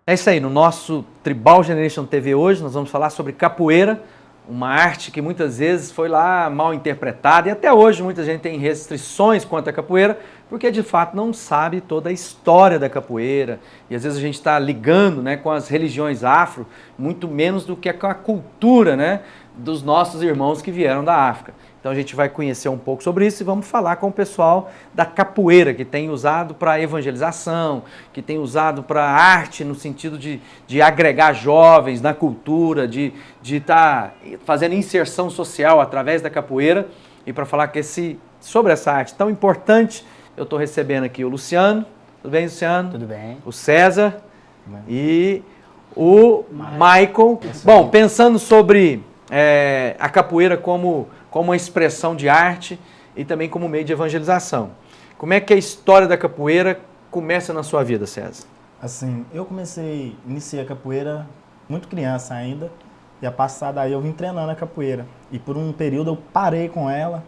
É isso aí, no nosso Tribal Generation TV hoje nós vamos falar sobre capoeira, uma arte que muitas vezes foi lá mal interpretada e até hoje muita gente tem restrições quanto à capoeira porque de fato não sabe toda a história da capoeira e às vezes a gente está ligando, né, com as religiões afro muito menos do que com a cultura, né, dos nossos irmãos que vieram da África. Então a gente vai conhecer um pouco sobre isso e vamos falar com o pessoal da capoeira, que tem usado para evangelização, que tem usado para arte no sentido de agregar jovens na cultura, de estar fazendo inserção social através da capoeira. E para falar sobre essa arte tão importante, eu estou recebendo aqui o Luciano. Tudo bem, Luciano? Tudo bem. O César e o Michael. Bom, pensando sobre a capoeira como uma expressão de arte e também como meio de evangelização. Como é que a história da capoeira começa na sua vida, César? Assim, iniciei a capoeira muito criança ainda, e a passada aí eu vim treinando a capoeira. E por um período eu parei com ela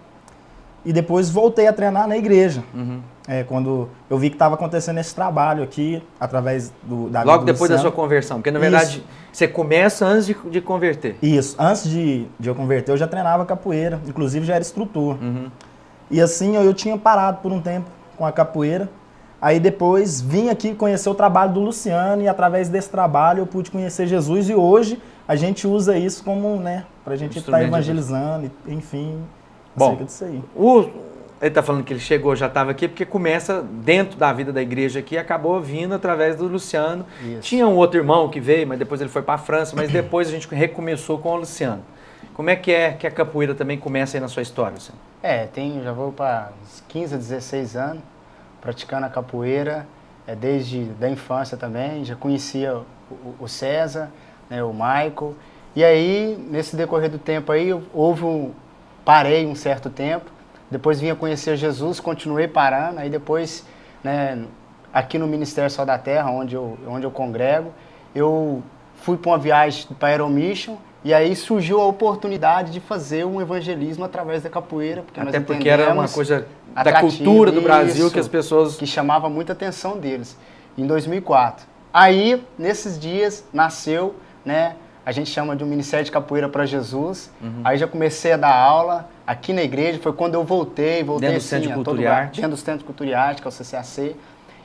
e depois voltei a treinar na igreja. Uhum. Quando eu vi que estava acontecendo esse trabalho aqui, através da Logo depois da sua conversão, porque na verdade Isso. você começa antes de converter. Isso, antes de eu converter eu já treinava capoeira, inclusive já era instrutor. Uhum. E assim eu tinha parado por um tempo com a capoeira, aí depois vim aqui conhecer o trabalho do Luciano e através desse trabalho eu pude conhecer Jesus e hoje a gente usa isso como, né, pra gente estar evangelizando, enfim, acerca disso aí. Ele está falando que ele chegou, já estava aqui, porque começa dentro da vida da igreja aqui, acabou vindo através do Luciano. Isso. Tinha um outro irmão que veio, mas depois ele foi para a França, mas depois a gente recomeçou com o Luciano. Como é que a capoeira também começa aí na sua história, Luciano? Já vou para uns 15 a 16 anos praticando a capoeira, desde da infância também, já conhecia o César, né, o Michael. E aí, nesse decorrer do tempo aí, parei um certo tempo, depois vinha conhecer Jesus, continuei parando, aí depois, né, aqui no Ministério Sal da Terra, onde eu congrego, eu fui para uma viagem para a Aeromission, e aí surgiu a oportunidade de fazer um evangelismo através da capoeira. Até porque era uma coisa da cultura do Brasil que as pessoas... que chamava muita atenção deles, em 2004. Aí, nesses dias, nasceu, né, a gente chama de um Ministério de Capoeira para Jesus. Uhum. Aí já comecei a dar aula aqui na igreja, foi quando eu voltei dentro do Centro de Cultura e Arte. Dentro do Centro de Cultura e Arte, que é o CCAC.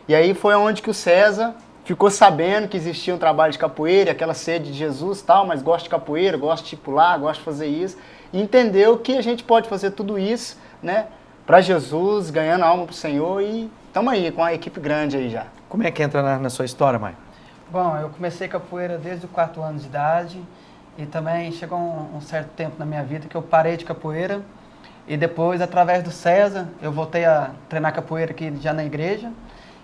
E aí foi onde que o César ficou sabendo que existia um trabalho de capoeira, aquela sede de Jesus e tal, mas gosta de capoeira, gosta de pular, gosta de fazer isso. E entendeu que a gente pode fazer tudo isso, né, para Jesus, ganhando alma para o Senhor, e estamos aí com a equipe grande aí já. Como é que entra na sua história, mãe? Bom, eu comecei capoeira desde os 4 anos de idade e também chegou um certo tempo na minha vida que eu parei de capoeira e depois, através do César, eu voltei a treinar capoeira aqui já na igreja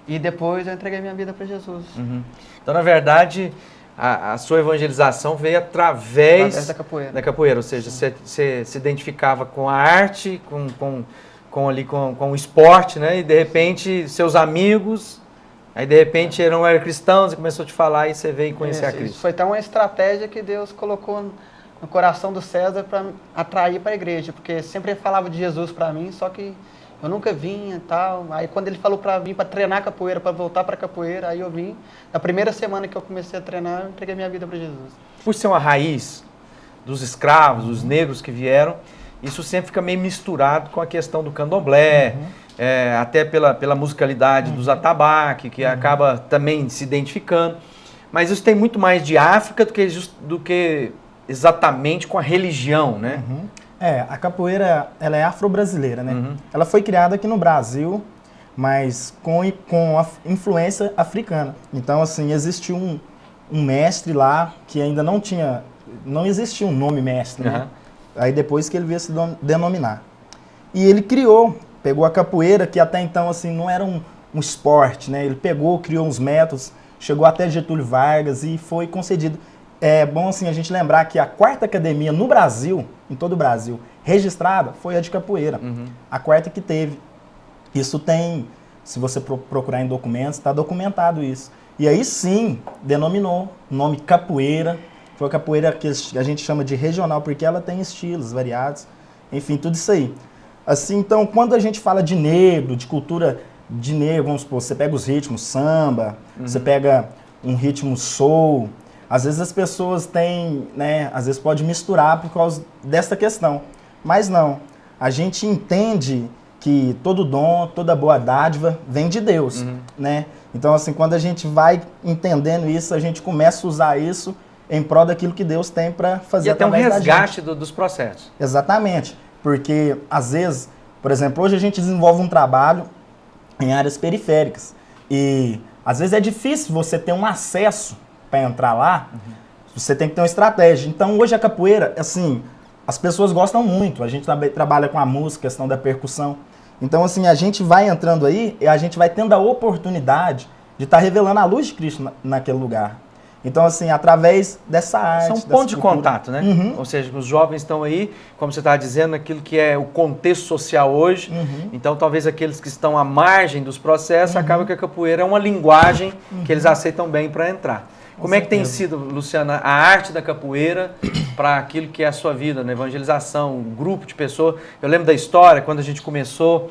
e depois eu entreguei minha vida para Jesus. Uhum. Então, na verdade, a sua evangelização veio através da capoeira. Ou seja, você se identificava com a arte, com o esporte, né? E de repente, seus amigos... Aí, de repente, não eram cristãos e começou a te falar e você veio conhecer a Cristo. Isso foi então uma estratégia que Deus colocou no coração do César para atrair para a igreja, porque sempre ele falava de Jesus para mim, só que eu nunca vinha e tal. Aí, quando ele falou para vir para treinar capoeira, para voltar para capoeira, aí eu vim. Na primeira semana que eu comecei a treinar, eu entreguei minha vida para Jesus. Por ser uma raiz dos escravos, dos negros que vieram, isso sempre fica meio misturado com a questão do candomblé, até pela musicalidade dos atabaque, que acaba também se identificando. Mas isso tem muito mais de África do que exatamente com a religião, né? Uhum. A capoeira, ela é afro-brasileira, né? Uhum. Ela foi criada aqui no Brasil, mas com a influência africana. Então, assim, existiu um mestre lá que ainda não existia um nome mestre, né? Aí depois que ele veio se denominar. E ele pegou a capoeira, que até então assim, não era um esporte, né? Ele criou uns métodos, chegou até Getúlio Vargas e foi concedido. É bom assim, a gente lembrar que a 4ª academia no Brasil, em todo o Brasil, registrada, foi a de capoeira. Uhum. A 4ª que teve. Isso tem, se você procurar em documentos, está documentado isso. E aí sim, denominou o nome capoeira. Foi a capoeira que a gente chama de regional, porque ela tem estilos variados, enfim, tudo isso aí. Assim, então, quando a gente fala de negro, de cultura de negro, vamos supor, você pega os ritmos, samba, você pega um ritmo soul. Às vezes as pessoas têm, né, às vezes pode misturar por causa dessa questão. Mas não, a gente entende que todo dom, toda boa dádiva vem de Deus, né? Então, assim, quando a gente vai entendendo isso, a gente começa a usar isso em prol daquilo que Deus tem para fazer através da gente. E até um resgate dos processos. Exatamente, porque às vezes, por exemplo, hoje a gente desenvolve um trabalho em áreas periféricas e às vezes é difícil você ter um acesso para entrar lá, você tem que ter uma estratégia. Então, hoje a capoeira, assim, as pessoas gostam muito, a gente trabalha com a música, questão da percussão. Então, assim, a gente vai entrando aí e a gente vai tendo a oportunidade de estar revelando a luz de Cristo naquele lugar. Então, assim, através dessa arte... São pontos de contato, né? Ou seja, os jovens estão aí, como você estava dizendo, aquilo que é o contexto social hoje. Então, talvez aqueles que estão à margem dos processos, acaba que a capoeira é uma linguagem que eles aceitam bem para entrar. Como é que tem sido, Luciana, a arte da capoeira para aquilo que é a sua vida, na evangelização, um grupo de pessoas? Eu lembro da história, quando a gente começou,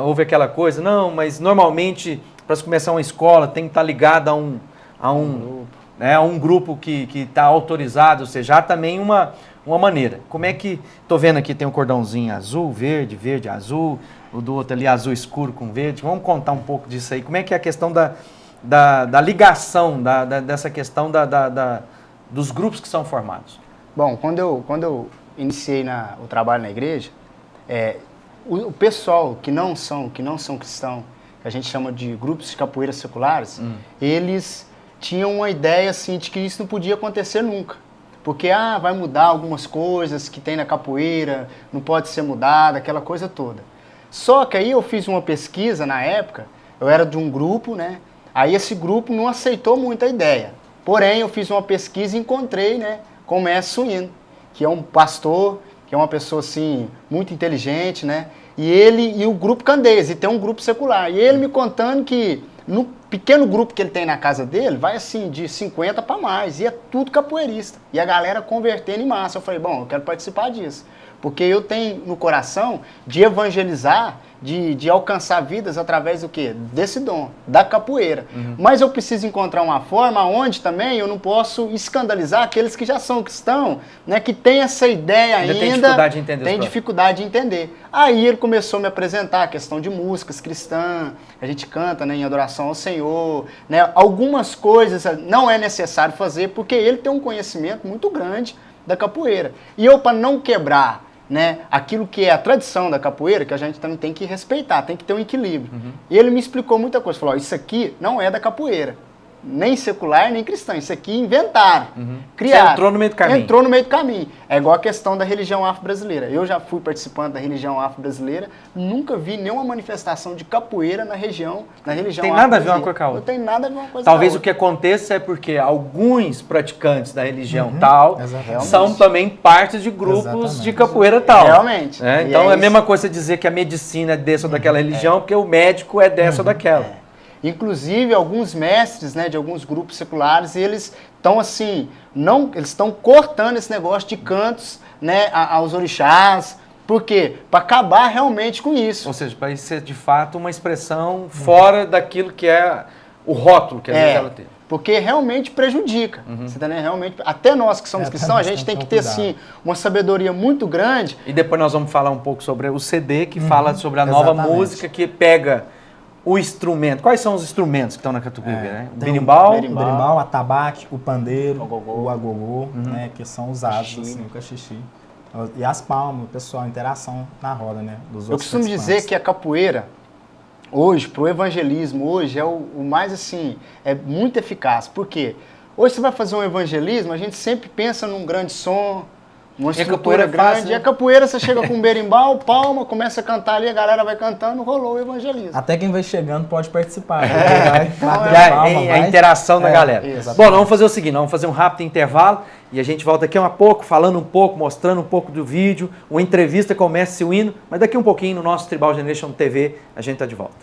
houve aquela coisa, não, mas normalmente, para se começar uma escola, tem que estar ligado a um grupo que está autorizado, ou seja, há também uma maneira. Como é que, estou vendo aqui, tem um cordãozinho azul, verde, verde, azul, o do outro ali azul escuro com verde, vamos contar um pouco disso aí, como é que é a questão da ligação, dessa questão dos grupos que são formados? Bom, quando eu iniciei o trabalho na igreja, o pessoal que não são cristãos, que a gente chama de grupos de capoeira seculares, eles tinham uma ideia assim, de que isso não podia acontecer nunca. Porque vai mudar algumas coisas que tem na capoeira, não pode ser mudada, aquela coisa toda. Só que aí eu fiz uma pesquisa na época, eu era de um grupo, né? Aí esse grupo não aceitou muito a ideia. Porém, eu fiz uma pesquisa e encontrei, né, com o mestre Suíno, que é um pastor, que é uma pessoa assim, muito inteligente, né? E ele e o grupo Candeias, e tem um grupo secular. E ele me contando que no pequeno grupo que ele tem na casa dele, vai assim, de 50 para mais, e é tudo capoeirista. E a galera convertendo em massa. Eu falei, bom, eu quero participar disso. Porque eu tenho no coração de evangelizar, de alcançar vidas através do quê? Desse dom, da capoeira. Mas eu preciso encontrar uma forma onde também eu não posso escandalizar aqueles que já são cristãos, né, que tem essa ideia ainda tem dificuldade de entender. Tem dificuldade de entender. Aí ele começou a me apresentar a questão de músicas cristãs, a gente canta, né, em adoração ao Senhor, né, algumas coisas não é necessário fazer porque ele tem um conhecimento muito grande da capoeira. E eu, para não quebrar, né, aquilo que é a tradição da capoeira, que a gente também tem que respeitar, tem que ter um equilíbrio. E ele me explicou muita coisa, falou, isso aqui não é da capoeira, nem secular, nem cristã, isso aqui inventaram, criaram. Você entrou no meio do caminho. Entrou no meio do caminho. É igual a questão da religião afro-brasileira. Eu já fui participante da religião afro-brasileira, nunca vi nenhuma manifestação de capoeira na religião afro-brasileira. Tem nada a ver uma coisa com a outra. Não tem nada a ver uma coisa com a outra. Talvez o que aconteça é porque alguns praticantes da religião tal são também partes de grupos de capoeira tal. Realmente. Então é a mesma coisa dizer que a medicina é dessa ou daquela religião, porque o médico é dessa ou daquela. Inclusive, alguns mestres, né, de alguns grupos seculares, eles estão assim, eles estão cortando esse negócio de cantos, né, aos orixás. Por quê? Para acabar realmente com isso. Ou seja, para ser de fato uma expressão fora daquilo que é o rótulo que às vezes ela tem. Porque realmente prejudica. Você tá, né? Realmente, até nós que somos cristãos, a gente tem que ter assim, uma sabedoria muito grande. E depois nós vamos falar um pouco sobre o CD, que fala sobre a nova música que pega o instrumento. Quais são os instrumentos que estão na catupiry, né? O berimbau, atabaque, o pandeiro, o agogô, né, que são usados assim, o cachixi. E as palmas, o pessoal, interação na roda, né, dos outros. Eu costumo dizer que a capoeira, hoje, para o evangelismo, hoje é o mais assim, é muito eficaz. Por quê? Hoje você vai fazer um evangelismo, a gente sempre pensa num grande som, uma estrutura grande. E a capoeira, você chega com um berimbau, palma, começa a cantar ali, a galera vai cantando, rolou o evangelismo. Até quem vai chegando pode participar. A interação da galera. Bom, nós vamos fazer o seguinte, nós vamos fazer um rápido intervalo e a gente volta aqui um pouco, falando um pouco, mostrando um pouco do vídeo, uma entrevista com o mestre Suíno, mas daqui um pouquinho no nosso Tribal Generation TV a gente está de volta.